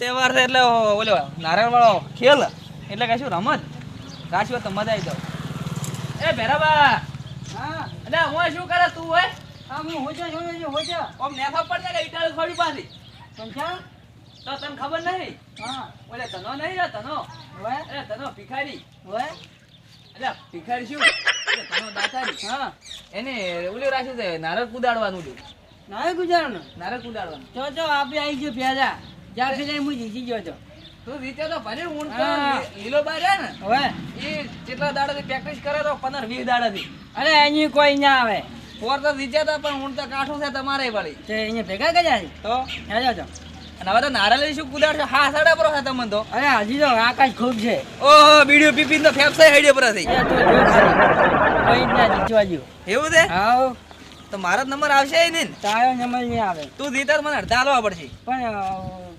તહેવાર છે એટલે ઓલો નારાયણ વાળો ખેલ એટલે કશું રમત રાશિ તો મજા આવી જાવ. એ ભેરાબા હા એટલે હું શું કરે તું હોય હા હું હોજો ઓમ નેફા પડતા કે ઈટાળ ખોડી પાછી સમજ્યા તો તને ખબર નહીં હા ઓલે તનો નહીં રે તનો હોય એટલે તનો ભિખારી હોય એટલે ભિખારી શું એટલે તનો દાતારી હા એને ઓલી રાશિ છે નારળ કુદાડવાનું છે ના ગુજારનો નારળ કુદાડવાનું તો આપણે આવી ગયો પ્યાજા જ્યાંથી જઈ હું જીતી ગયો તો તું રીતે તો ભલે હું તો હા. લીલો બાર રહ્યા ને હવે એ જેટલા દાડાથી પ્રેક્ટિસ કરે તો 15-20 દાડાથી અરે અહીં કોઈ ના આવે પોર તો વિચારતા પણ હું તો કાઠું છે તમારે વળી તે અહીંયા ભેગા કર્યા છે તો હેલો તો અને હવે તો નારળ શું કુદાડશો હા સાડા પર છે તમને તો અરે હજી તો આકાશ ખૂબ છે ઓહો બીડીઓ પીપી તો ફેફસાઈ હેડે પર થઈ એ તો જો ખાલી કોઈ જ ના જીતવા જેવું એવું છે આવ તો મારો નંબર આવશે ય નહીં ને? તારો નંબર નહીં આવે તું જીતા તો મને અડધા આલવા પડશે પણ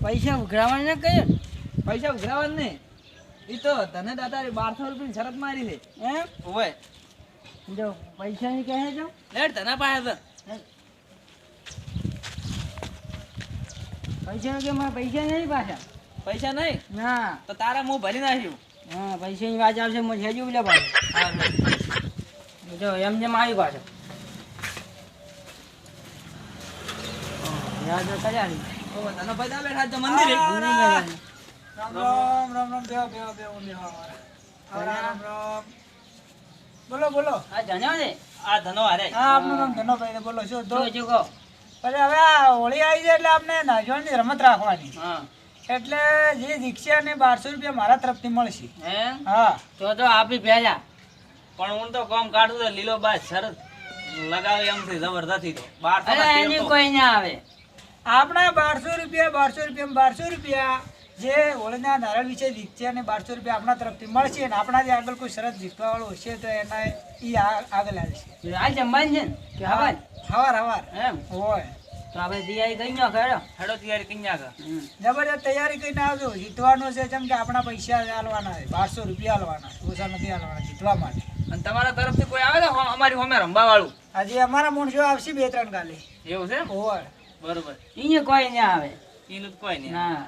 પૈસા ઉઘરાવાના ના કહીએ ને પૈસા ઉઘરાવા નહીં એ તો તને દાતારી 1200 રૂપિયાની શરત મારી છે એમ ઓય જો પૈસા ની કહે છો લેટ તને પાસે પૈસા કે મારા પૈસા નહીં પાછા પૈસા નહીં ના તો તારા હું ભરી નાખ્યું હા પૈસા ની વાત આવશે મને હેજુ બોલે પાછો હા જો એમ જેમ આવી પાછો યાદ કર્યા નહીં ઓ તને પૈસા બેઠા તો મંદિરે રામ રામ બેહો રામ રામ બોલો આ જાણ્યો છે આ ધનો હારે હા આપનું નામ ધનોભાઈ છે, બોલો શું તો જો કહો પછી હવે આ હોળી આવી છે એટલે આપણે નાજવાની રમત રાખવાની હા એટલે જે દીક્ષા ને 1200 રૂપિયા મારા તરફથી મળશે. એમ હા તો આપી પહેલા પણ હું તો કામ કાઢું તો લીલો બાદ શરત લગાવે એમ છે જબરદસ્તી તો અરે એની કોઈ ના આવે આપણા 1200 રૂપિયા જે હોળીના નારળ વિશે દીક્ષા ને 1200 રૂપિયા આપણા તરફથી મળશે અને આપણાથી આગળ કોઈ શરત જીતવા વાળો હશે તો એના ઈ આગળ આવશે. આ જમવાનું છે ને કે હવા હવાર એમ હોય તો આપણે તૈયારી કરી નાખો હેડો હેડો તૈયારી કઈ નાખે જબરજસ્ત તૈયારી કરીને આવજો. જીતવાનું છે જેમ કે આપણા પૈસા આલવાના છે 1200 રૂપિયા આલવાના, ઓછા નથી આલવાના જીતવા માટે. અને તમારા તરફથી કોઈ આવે તો અમારી હોમે રંબા વાળું હજી અમારા માણસો આવશે 2-3 કાલે. એવું છે હોય બરોબર અહીંયા કોઈ ના આવે એનું તો કોઈ નહીં ના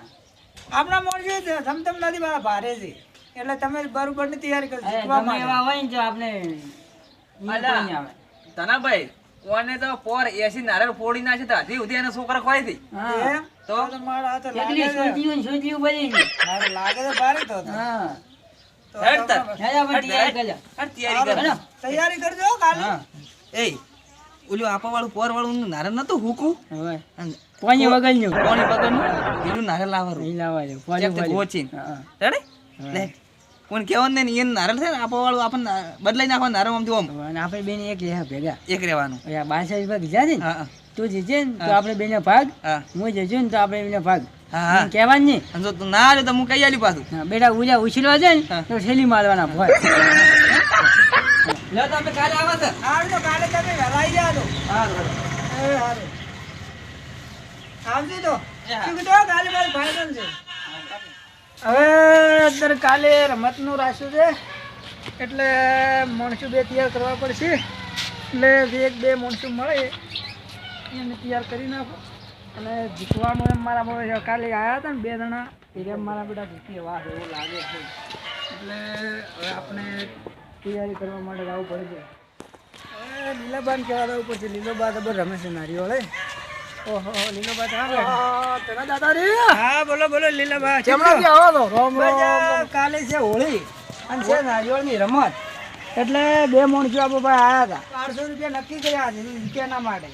આપણા માણસો ધમધમ નથી મારા ભારે છે એટલે તમે બરોબર ની તૈયારી કરજો અરે જીતવા તમે એવા માટે. હોય ને તો આપણે અહીંયા અલા. કોઈ ના આવે ધનાભાઈ કોને તો પોર 80 નારળ ફોડી નાખે તો હજી સુધી એના છોકરા ખોઈ હતી હા એમ? તો? તો મારા હાથે કેટલી લાગે છે. સોચીયું બની ગઈ મારે લાગે છે ભારે તો. હા તો હેડ તર. તમે હેડા પર તૈયારી કરજો હાલ તૈયારી કર હેડો. તૈયારી કરજો કાલે. હા એ ઓલું આપા વાળું પોર વાળું નારળ નતું હુકું હવે અને કોની વગરનું કોણી પકડનું એનું નારળ લાવવાનું નહીં લાવવા દે ચેક તે ગોચીન. હા રેડી લે કોણ કેવાનું ને એને નારળ છે ને આપા વાળું આપણને બદલાઈ નાખવાનું નારળ આમથી આમ અને આપણે બેન એક લેહા ભેગા એક રહેવાનું આ 62 રૂપિયા બીજા છે ને હા તું જીતે ને તો આપણે બેને ભાગ હા હું જજો ને તો આપણે બેને ભાગ હા હા કહેવાનું નહીં અને જો તું ના આવે તો હું કઈ આલી પાછું હા, બેટા ઉલ્યા ઉછળવા છે ને હા. તો છેલી મારવાના ભોય લે તો આપણે કાલે આવા છે આવજો કાલે તમે વહેલા આવી જાજો. હા એ હારું. આવજો તો. એ હા. શું કીધું? કાલે મારે ફાઇનલ છે. હવે અત્યારે કાલે રમતનું રાખ્યું છે એટલે માણસો 2 તૈયાર કરવા પડશે એટલે જે 1-2 માણસો મળે એને તૈયાર કરી નાખો અને જીતવાનું એમ મારા બહુ કાલે આવ્યા હતા ને 2 જણા એટલે એમ મારા બેટા જીતી વાહ એવું લાગે છે એટલે હવે આપણે તૈયારી કરવા માટે જવું પડે છે. હવે લીલાબાન કહેવા જવું પડશે. લીલોબા તો રમે છે નારીઓળે. ઓહો લીલોબા તો દાદા રે. હા બોલો લીલાબા. કાલે છે હોળી અને છે નારિયોળની રમત એટલે 2 માણસો આપો ભાઈ આવ્યા હતા. 1200 રૂપિયા નક્કી કર્યા છે જીત્યાના માટે.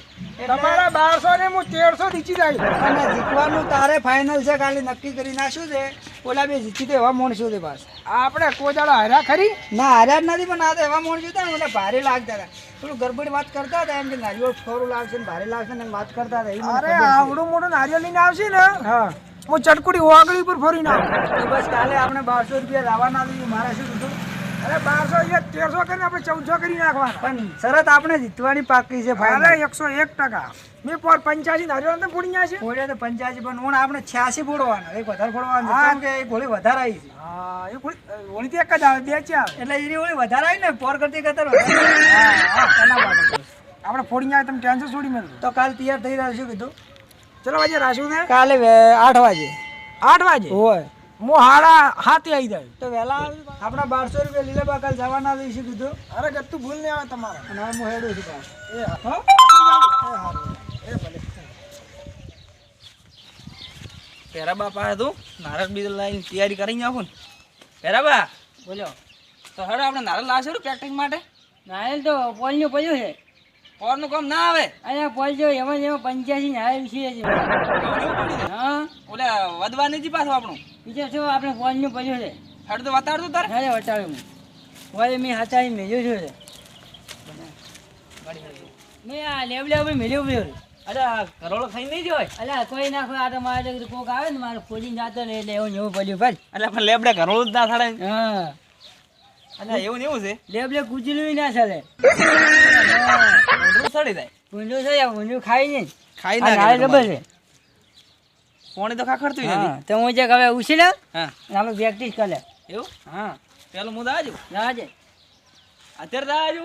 તમારા 1200 ને હું 1300 જીતી જાય અને જીતવાનું તારે ફાઇનલ છે. કાલે નક્કી કરી નાખ્યું છે. ઓલા 2 જીતી તો એવા માણસો છે પાસ. આપણે કોદાળા હાર્યા ખરી ના હાર્યા જ નથી પણ આ તો એવા માણસો હતા ને મને ભારે લાગતા હતા. થોડું ગરબડ વાત કરતા હતા એમ કે નારિયેળ થોડું લાગશે ને ભારે લાગશે ને એમ વાત કરતા હતા. અરે આવડું મોટું નારિયેળ લઈને આવશે ને હા હું ચટકુડી વાગડી પર ફરીને આવું તો બસ કાલે આપણે 1200 રૂપિયા લાવવાના હતી. મારે શું કીધું અરે 1200 1300 કરીને આપણે 1400 કરી નાખવાના પણ શરત આપણે જીતવાની પાકી છે. ફાઇનલ 101% મેં પર 85 નારિયેળ તો ફોડી ગયા છે. ફોડ્યા તો 85 પણ હું આપણે 86 ફોડવાના એક વધારે ફોડવાનું કેમ કે એક હોળી વધારે આવી છે. હા એ હોળી તો એક જ આવે 2 છે એટલે એની હોળી વધારે આવી ને પોર કરતી કતર વધારે. હા એના માટે આપણે ફોડી ગયા તમે ટેન્શન છોડી મેં તો કાલે તૈયાર થઈ રહ્યા શું કીધું ચલો વાજે રાશું ને કાલે 8 વાગે 8 વાગે હોય હું 7:30 આવી જાય તો વહેલા આપણા 1200 રૂપિયા લીલા કાલ જવાના છે કીધું અરે ગત્તુ ભૂલ નહીં આવે તમારે અને હવે હું હેડું છું એ હા એ ભલે પેરાબા પાસે તું નારળ બીજ લાવીને તૈયારી કરી નાખું ને પેરાબા બોલો તો હેડો આપણે નારળ લાવશે પ્રેક્ટિસ માટે નાયલ તો પોલનું પડ્યું છે પોરનું કામ ના આવે અહીંયા પોલ જો એમાં 85 નાયલ છે હા ઓલા વધવાની જી પાછું આપણું બીજું શું આપણે પોલનું પડ્યું છે હેડ તો વતાડતું તારે અરે વટાવ્યું પોલ મેં હાચાઈ મેલ્યું છે મેં આ લેવલે ઉપર મેલ્યું પડ્યું અરે કરોડો ખાઈ નહીં જોય અલ્યા કોઈ નાખો આ તો મારે કોક આવે ને મારે ખોલી જાતો ને એટલે એવું એવું પડ્યું ભાઈ એટલે આપણે લેબડે કરોડો જ ના થાડે હા એટલે એવું ને એવું છે લેબલે કૂચલું ના ચાલે ઊંધું સડી જાય ઊંધું છે ઊંધું ખાઈ નહીં ખાઈ આ નાળ ના ખબર છે પાણી તો ખાખડતું હા નથી તો હું જે હવે ઉછી ને હા આપણે પ્રેક્ટિસ કરે એવું હા પેલું હું દાજુ જાજે અત્યારે દાજુ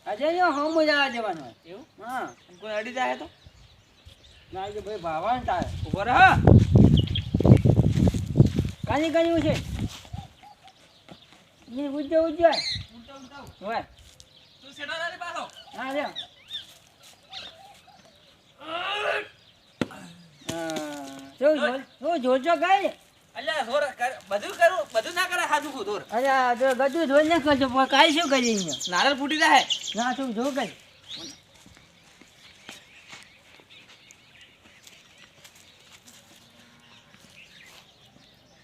આજે જો હમ જવા દેવાનું એવું હા કોઈ અડી જાય તો ના કે ભાઈ ભાવા ને તારે ઉભો રહે હા કાની કાની છે ની ઉજ્જો ઉજ્જો હોય તું સેડા રે પાછો હા રે શું જોજો કઈ અલ્યા થોર બધું કરું બધું ના કરે હાજુ કુ થોર અરે આ જો ગદું ધોઈ ન કરજો પણ કાઈ શું કરી અહીંયા નારળ ફૂટી જાય ના શું જો કઈ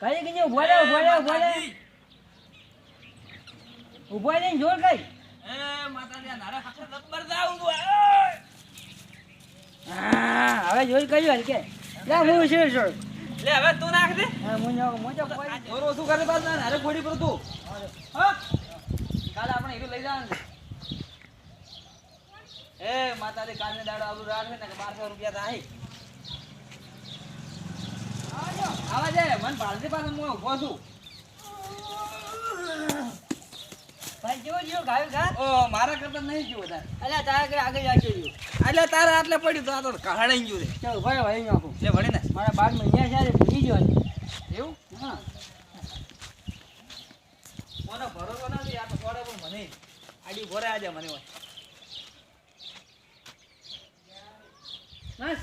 કઈ કઈ ઉભો રે ઉભો રે જોર કઈ એ માતાજી નારળ ખાખર નંબર જાઉં હા હવે જોઈ કર્યું હલકે લે હું છે છોડ લે હવે તું નાખ દે હા મોજો કોઈ જોર ઓછું કરે પાછ ના નારળ ફોડી પર તું હા કાલે આપણે હીરો લઈ જવાનું છે એ માતાજી કાલને દાડો આવું રાખે ને કે 1200 રૂપિયા થાય આવા જાય મન પાલતી પાસે હું ઉભો છું ભાઈ જો ગાયો ગા ઓ મારા કરતા નહીં જીવ વધારે અલ્યા તારા કે આગળ જાજો જો એટલે તારે આટલે પડ્યું તો આ તો કહાડાઈ ગયું છે ચાલ ભાઈ ભાઈ નાખો લે વળી ને મારા 12 મહિના છે ભૂલી ગયો એવું હા મને ભરોસો નથી આ તો પડે પણ મને આડી ભરે આજે મને હોય બસ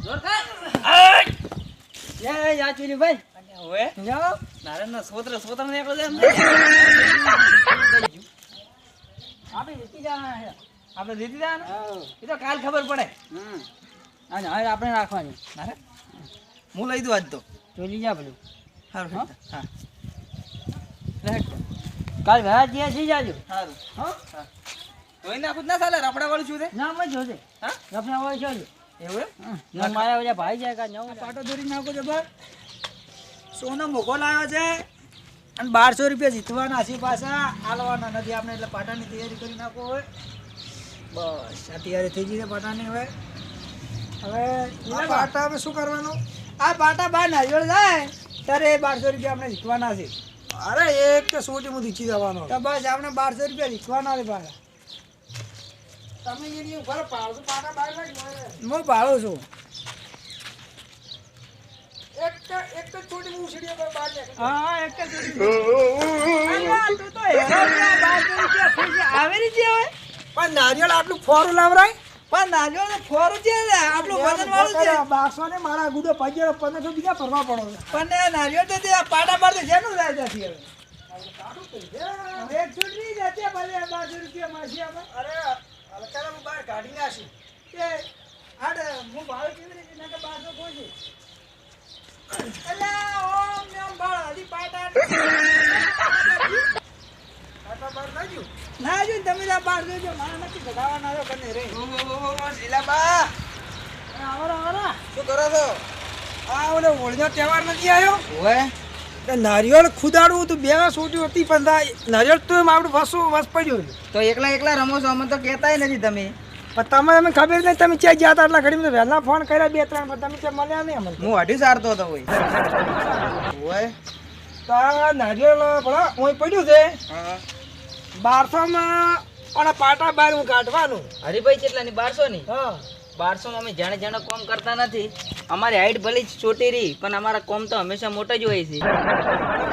જોરદાર લે જાચુરી ભાઈ અને હવે જાઓ નારાયણના સોત્ર ને એકલો જાય આપણે જીતી જવાના છે આપણે જીતી જવાનું હા એ તો કાલ ખબર પડે હા અને હવે આપણે રાખવાની નારે હું લઈ દઉં આજ તો ચોલી જા પેલું સારું હા? હા કાલ ઘરે જે થઈ જાજો સારું હા હા કોઈ નાખું જ ના ચાલે રફડા વાળું છું તે ના મત જોજે હા રફના હોય છે એવું ના મારા ઓલા ભાઈ જાય કા નવ પાટો દોરી નાખો છો બસ સોનો મોકો લાવ્યો છે અને 1200 રૂપિયા જીતવાના છે પાછા આલવાના નથી આપણે એટલે પાટાની તૈયારી કરી નાખો હોય બસ આ તૈયારી થઈ ગઈ છે પાટાની હવે આ પાટા હવે શું કરવાનું આ પાટા બહાર નારિયેળ જાય ત્યારે 1200 રૂપિયા આપણે જીતવાના છે અરે એક તો સોટી હું જીતી જવાનો તો બસ આપણે 1200 રૂપિયા જીતવાના છે પાછા તમે એની ઉપર પાડો પાટા બહાર નાખી હું પાડું છું એક જ છોટી મૂછડીઓ પર બહાર નીકળી. હા એક જ છોટી અલ્યા, તું તો હેરાન ના 1200 રૂપિયા ખુશી આવેલી છે હવે પણ નારિયેળ આટલું ફોરું લાવરાય પણ નારિયેળ ફોરું છે ને આટલું વજન વાળું છે 1200 ને મારા ગુડો 1500 બીજા ફરવા પડો પણ નારિયેળ તો તે પાડા પાડ જેનું જાય છે હવે એક છોટી જતે ભલે 1200 રૂપિયા માં છે અરે હલકારા હું બહાર કાઢી નાખી કે આડ હું ભાવ કેવી રીતે ના કે 1200 કોઈ અલ્યા ઓમ ને ઓમ બાળ હજી પાટા પાટા બાર નાજો નાજો તમે આ બાર જોજો મારા નથી ગધાવાના આવ્યો કને રે શીલાબા આવરો આવરો શું કરો છો આ ઓલે હોળીનો તહેવાર નથી આવ્યો ઓય તે નારિયેળ ખુદાડું તું બે સોટી હતી પણ નારિયેળ તો એમ આપણું વસ પડ્યું તો એકલા રમો છો અમને તો કહેતાય નથી તમે પણ તમે ખબર નહીં તમે ક્યાં ગયા હતા એટલા ઘડી વહેલા ફોન કર્યા 2-3 પણ તમે ત્યાં મળ્યા નહીં અમને હું અઢી સારતો હતો ઓય ઓય તો આ નારિયેળ ભલા ઓય પડ્યું છે હા 1200 માં ઓલા પાટા બાર હું કાઢવાનું હરીભાઈ કેટલાની 1200 ની હા 1200 માં અમે જાણે જાણે કોમ કરતા નથી અમારી હાઈટ ભલે છોટી રહી પણ અમારા કોમ તો હંમેશા મોટા જ હોય છે.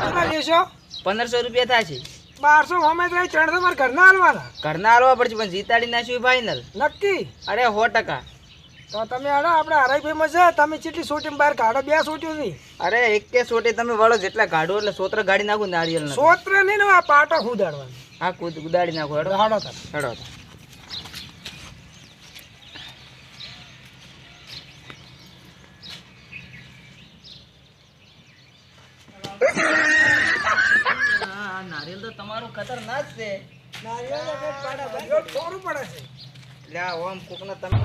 કેટલા લેશો? 1500 રૂપિયા થાય છે. 1200 અમે તો 300 મારા ઘરના હાલવાના. ઘરના હાલવા પડશે પણ જીતાડી નાખ્યું ફાઇનલ. નક્કી? અરે 100%. તો તમે હાલો આપણે હરાઈભાઈમાં છે. તમે કેટલી સોટી બહાર કાઢો? 2 સોટીઓ નહીં. અરે એક સોટી તમે વળો જેટલા ગાડો એટલે સોત્ર ગાડી નાખું નારિયેલ સોત્ર નહીં ને આ પાટો ખુદાડવાનો. હા ઉદાડી નાખો. હેડો હાડો તમે. હેડો. નારિયેલ તો તમારું ખતરનાક છે. નારિયેળ તો પેટ પાડા બધું થોડું પડે છે. એટલે ઓમ કોકનો તમે